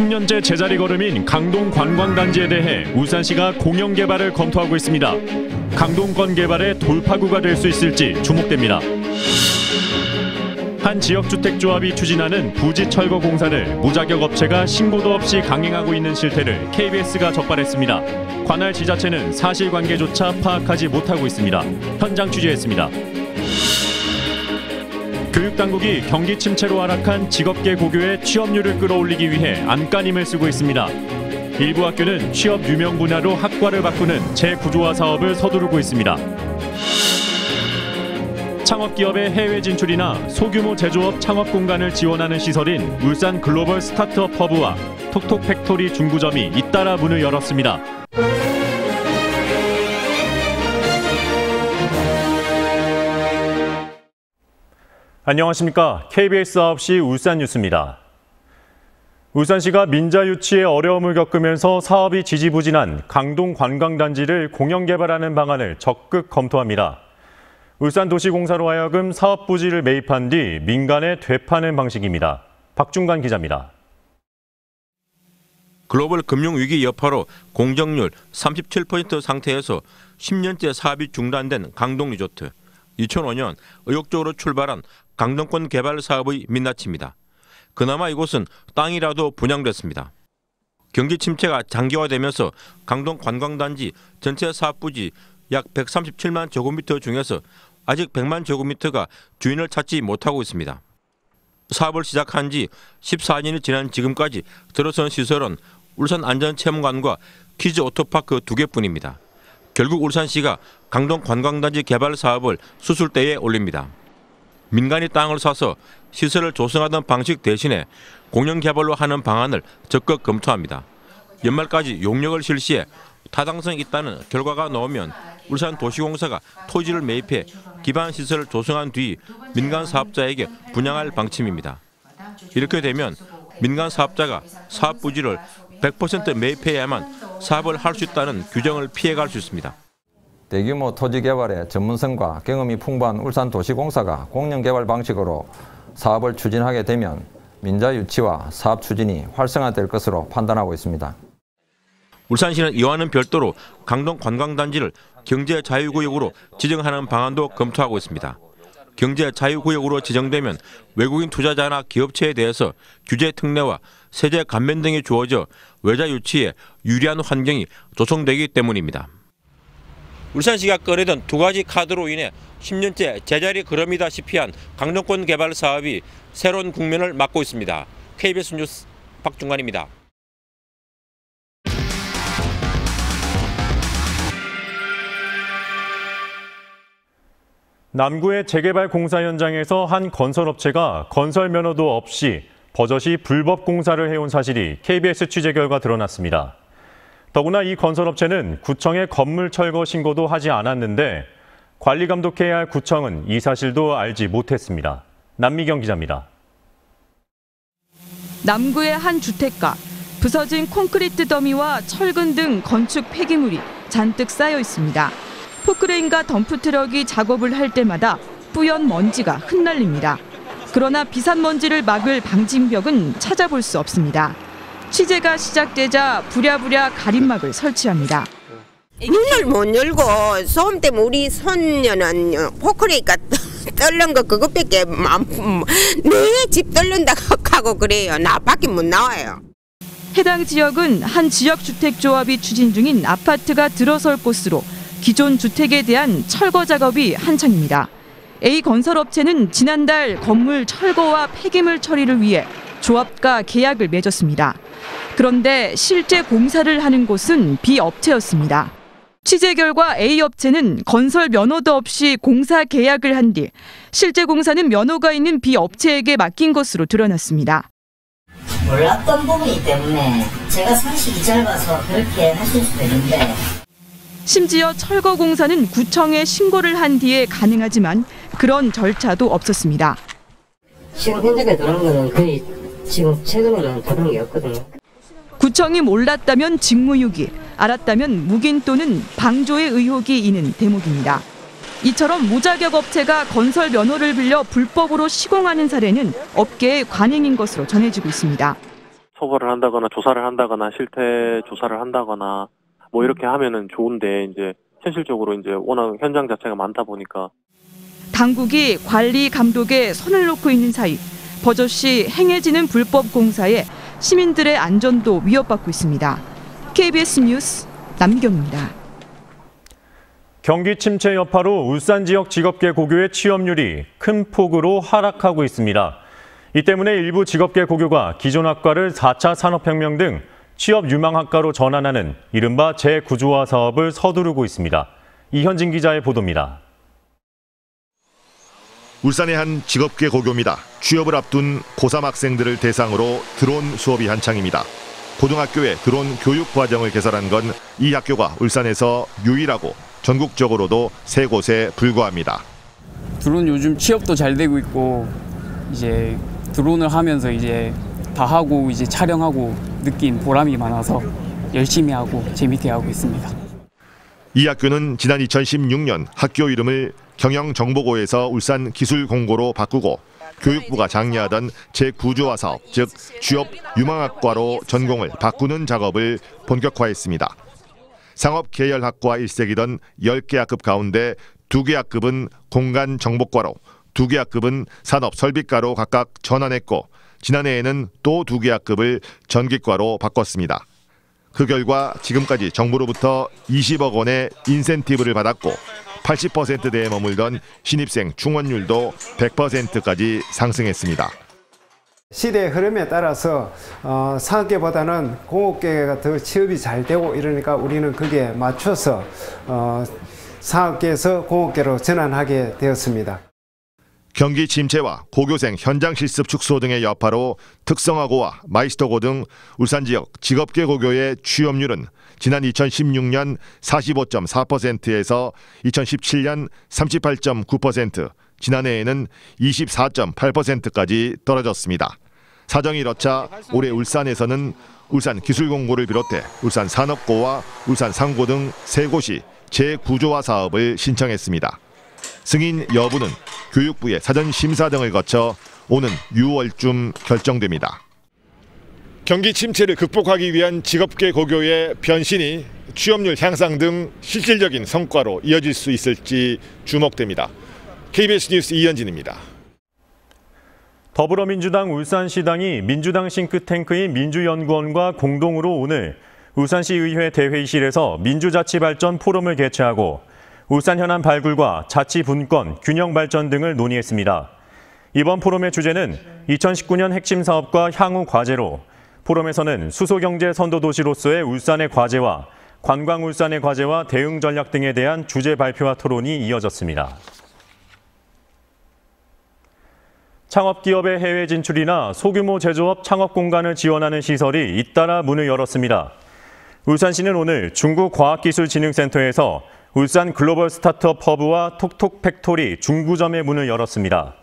10년째 제자리 걸음인 강동 관광단지에 대해 울산시가 공영 개발을 검토하고 있습니다. 강동권 개발의 돌파구가 될 수 있을지 주목됩니다. 한 지역주택조합이 추진하는 부지 철거 공사를 무자격 업체가 신고도 없이 강행하고 있는 실태를 KBS가 적발했습니다. 관할 지자체는 사실관계조차 파악하지 못하고 있습니다. 현장 취재했습니다. 교육당국이 경기 침체로 하락한 직업계 고교의 취업률을 끌어올리기 위해 안간힘을 쓰고 있습니다. 일부 학교는 취업 유명 분야로 학과를 바꾸는 재구조화 사업을 서두르고 있습니다. 창업기업의 해외 진출이나 소규모 제조업 창업 공간을 지원하는 시설인 울산 글로벌 스타트업 허브와 톡톡 팩토리 중구점이 잇따라 문을 열었습니다. 안녕하십니까. KBS 9시 울산 뉴스입니다. 울산시가 민자유치에 어려움을 겪으면서 사업이 지지부진한 강동 관광단지를 공영 개발하는 방안을 적극 검토합니다. 울산도시공사로 하여금 사업 부지를 매입한 뒤 민간에 되파는 방식입니다. 박중관 기자입니다. 글로벌 금융위기 여파로 공정률 37% 상태에서 10년째 사업이 중단된 강동리조트. 2005년 의욕적으로 출발한 강동권 개발 사업의 민낯입니다. 그나마 이곳은 땅이라도 분양됐습니다. 경기 침체가 장기화되면서 강동 관광단지 전체 사업부지 약 137만 제곱미터 중에서 아직 100만 제곱미터가 주인을 찾지 못하고 있습니다. 사업을 시작한 지 14년이 지난 지금까지 들어선 시설은 울산안전체험관과 키즈 오토파크 2개뿐입니다. 결국 울산시가 강동 관광단지 개발 사업을 수술대에 올립니다. 민간이 땅을 사서 시설을 조성하던 방식 대신에 공영 개발로 하는 방안을 적극 검토합니다. 연말까지 용역을 실시해 타당성이 있다는 결과가 나오면 울산도시공사가 토지를 매입해 기반 시설을 조성한 뒤 민간 사업자에게 분양할 방침입니다. 이렇게 되면 민간 사업자가 사업 부지를 100% 매입해야만 사업을 할 수 있다는 규정을 피해갈 수 있습니다. 대규모 토지 개발의 전문성과 경험이 풍부한 울산도시공사가 공영 개발 방식으로 사업을 추진하게 되면 민자 유치와 사업 추진이 활성화될 것으로 판단하고 있습니다. 울산시는 이와는 별도로 강동 관광단지를 경제자유구역으로 지정하는 방안도 검토하고 있습니다. 경제자유구역으로 지정되면 외국인 투자자나 기업체에 대해서 규제 특례와 세제 감면 등이 주어져 외자 유치에 유리한 환경이 조성되기 때문입니다. 울산시가 꺼내던 두 가지 카드로 인해 10년째 제자리 걸음이다시피 한 강동권 개발 사업이 새로운 국면을 맞고 있습니다. KBS 뉴스 박중관입니다. 남구의 재개발 공사 현장에서 한 건설업체가 건설 면허도 없이 버젓이 불법 공사를 해온 사실이 KBS 취재 결과 드러났습니다. 더구나 이 건설업체는 구청에 건물 철거 신고도 하지 않았는데 관리 감독해야 할 구청은 이 사실도 알지 못했습니다. 남미경 기자입니다. 남구의 한 주택가, 부서진 콘크리트 더미와 철근 등 건축 폐기물이 잔뜩 쌓여 있습니다. 포크레인과 덤프트럭이 작업을 할 때마다 뿌연 먼지가 흩날립니다. 그러나 비산먼지를 막을 방진벽은 찾아볼 수 없습니다. 취재가 시작되자 부랴부랴 가림막을 설치합니다. 문을 못 열고 소음 때문에 우리 손녀는 포크레인가 떨는 거 그것밖에 내 집 떨른다고 하고 그래요. 나 밖에 못 나와요. 해당 지역은 한 지역주택조합이 추진 중인 아파트가 들어설 곳으로 기존 주택에 대한 철거 작업이 한창입니다. A건설업체는 지난달 건물 철거와 폐기물 처리를 위해 조합과 계약을 맺었습니다. 그런데 실제 공사를 하는 곳은 B업체였습니다. 취재 결과 A업체는 건설 면허도 없이 공사 계약을 한 뒤 실제 공사는 면허가 있는 B업체에게 맡긴 것으로 드러났습니다. 몰랐던 부분이기 때문에 제가 상식이 짧아서 그렇게 하실 수도 있는데 심지어 철거 공사는 구청에 신고를 한 뒤에 가능하지만 그런 절차도 없었습니다. 지금 현장에 들어온 거는 거의 지금 최근에는 들어온 게 없거든요. 구청이 몰랐다면 직무유기, 알았다면 묵인 또는 방조의 의혹이 있는 대목입니다. 이처럼 무자격 업체가 건설 면허를 빌려 불법으로 시공하는 사례는 업계의 관행인 것으로 전해지고 있습니다. 처벌을 한다거나 조사를 한다거나 실태 조사를 한다거나 뭐 이렇게 하면은 좋은데 이제 현실적으로 이제 워낙 현장 자체가 많다 보니까 당국이 관리 감독에 손을 놓고 있는 사이 버젓이 행해지는 불법 공사에 시민들의 안전도 위협받고 있습니다. KBS 뉴스 남경입니다. 경기 침체 여파로 울산 지역 직업계 고교의 취업률이 큰 폭으로 하락하고 있습니다. 이 때문에 일부 직업계 고교가 기존 학과를 4차 산업혁명 등 취업 유망학과로 전환하는 이른바 재구조화 사업을 서두르고 있습니다. 이현진 기자의 보도입니다. 울산의 한 직업계 고교입니다. 취업을 앞둔 고3 학생들을 대상으로 드론 수업이 한창입니다. 고등학교에 드론 교육 과정을 개설한 건 이 학교가 울산에서 유일하고 전국적으로도 3곳에 불과합니다. 드론 요즘 취업도 잘 되고 있고 이제 드론을 하면서 이제 다 하고 이제 촬영하고 느낀 보람이 많아서 열심히 하고 재밌게 하고 있습니다. 이 학교는 지난 2016년 학교 이름을 경영정보고에서 울산기술공고로 바꾸고 교육부가 장려하던 재구조화 사업, 즉 취업 유망학과로 전공을 바꾸는 작업을 본격화했습니다. 상업계열학과 1색이던 10개 학급 가운데 2개 학급은 공간정보과로, 2개 학급은 산업설비과로 각각 전환했고 지난해에는 또 2개 학급을 전기과로 바꿨습니다. 그 결과 지금까지 정부로부터 20억 원의 인센티브를 받았고 80%대에 머물던 신입생 충원율도 100%까지 상승했습니다. 시대의 흐름에 따라서 상업계보다는 공업계가 더 취업이 잘 되고 이러니까 우리는 거기에 맞춰서 상업계에서 공업계로 전환하게 되었습니다. 경기 침체와 고교생 현장 실습 축소 등의 여파로 특성화고와 마이스터고 등 울산 지역 직업계 고교의 취업률은 지난 2016년 45.4%에서 2017년 38.9%, 지난해에는 24.8%까지 떨어졌습니다. 사정이 이렇자 올해 울산에서는 울산기술공고를 비롯해 울산산업고와 울산상고 등 3곳이 재구조화 사업을 신청했습니다. 승인 여부는 교육부의 사전 심사 등을 거쳐 오는 6월쯤 결정됩니다. 경기 침체를 극복하기 위한 직업계 고교의 변신이 취업률 향상 등 실질적인 성과로 이어질 수 있을지 주목됩니다. KBS 뉴스 이현진입니다. 더불어민주당 울산시당이 민주당 싱크탱크인 민주연구원과 공동으로 오늘 울산시의회 대회의실에서 민주자치발전 포럼을 개최하고 울산 현안 발굴과 자치 분권, 균형 발전 등을 논의했습니다. 이번 포럼의 주제는 2019년 핵심 사업과 향후 과제로 포럼에서는 수소경제 선도도시로서의 울산의 과제와 관광 울산의 과제와 대응 전략 등에 대한 주제 발표와 토론이 이어졌습니다. 창업기업의 해외 진출이나 소규모 제조업 창업 공간을 지원하는 시설이 잇따라 문을 열었습니다. 울산시는 오늘 중국과학기술진흥센터에서 울산 글로벌 스타트업 허브와 톡톡 팩토리 중구점의 문을 열었습니다.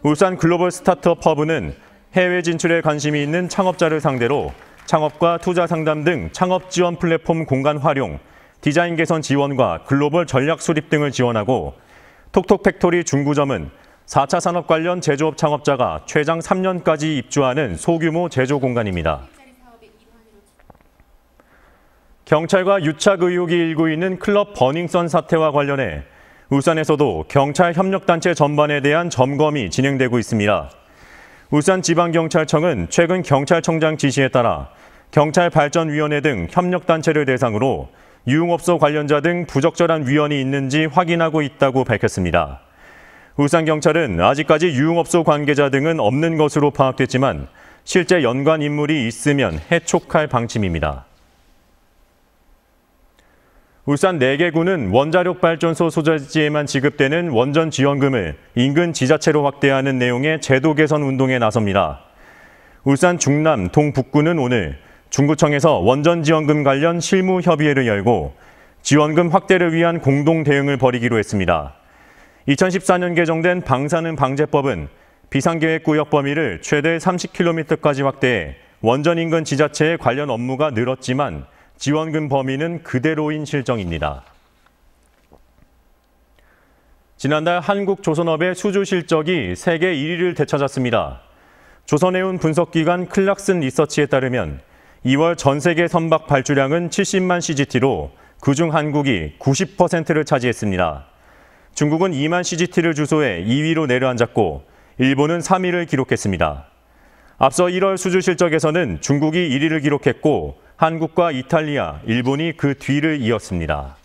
울산 글로벌 스타트업 허브는 해외 진출에 관심이 있는 창업자를 상대로 창업과 투자 상담 등 창업 지원 플랫폼 공간 활용, 디자인 개선 지원과 글로벌 전략 수립 등을 지원하고 톡톡 팩토리 중구점은 4차 산업 관련 제조업 창업자가 최장 3년까지 입주하는 소규모 제조 공간입니다. 경찰과 유착 의혹이 일고 있는 클럽 버닝썬 사태와 관련해 울산에서도 경찰 협력단체 전반에 대한 점검이 진행되고 있습니다. 울산지방경찰청은 최근 경찰청장 지시에 따라 경찰발전위원회 등 협력단체를 대상으로 유흥업소 관련자 등 부적절한 위원이 있는지 확인하고 있다고 밝혔습니다. 울산경찰은 아직까지 유흥업소 관계자 등은 없는 것으로 파악됐지만 실제 연관 인물이 있으면 해촉할 방침입니다. 울산 4개 구는 원자력 발전소 소재지에만 지급되는 원전 지원금을 인근 지자체로 확대하는 내용의 제도 개선 운동에 나섭니다. 울산 중남 동북구는 오늘 중구청에서 원전 지원금 관련 실무 협의회를 열고 지원금 확대를 위한 공동 대응을 벌이기로 했습니다. 2014년 개정된 방사능 방제법은 비상계획구역 범위를 최대 30km까지 확대해 원전 인근 지자체의 관련 업무가 늘었지만 지원금 범위는 그대로인 실정입니다. 지난달 한국조선업의 수주 실적이 세계 1위를 되찾았습니다. 조선해운 분석기관 클락슨 리서치에 따르면 2월 전 세계 선박 발주량은 70만 CGT로 그중 한국이 90%를 차지했습니다. 중국은 2만 CGT를 주소해 2위로 내려앉았고 일본은 3위를 기록했습니다. 앞서 1월 수주 실적에서는 중국이 1위를 기록했고 한국과 이탈리아, 일본이 그 뒤를 이었습니다.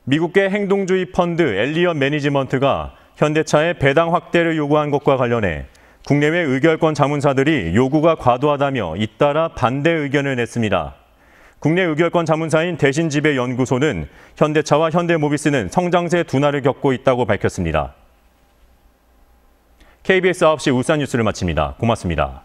미국계 행동주의 펀드 엘리엇 매니지먼트가 현대차의 배당 확대를 요구한 것과 관련해 국내외 의결권 자문사들이 요구가 과도하다며 잇따라 반대 의견을 냈습니다. 국내 의결권 자문사인 대신지배연구소는 현대차와 현대모비스는 성장세 둔화를 겪고 있다고 밝혔습니다. KBS 9시 울산 뉴스를 마칩니다. 고맙습니다.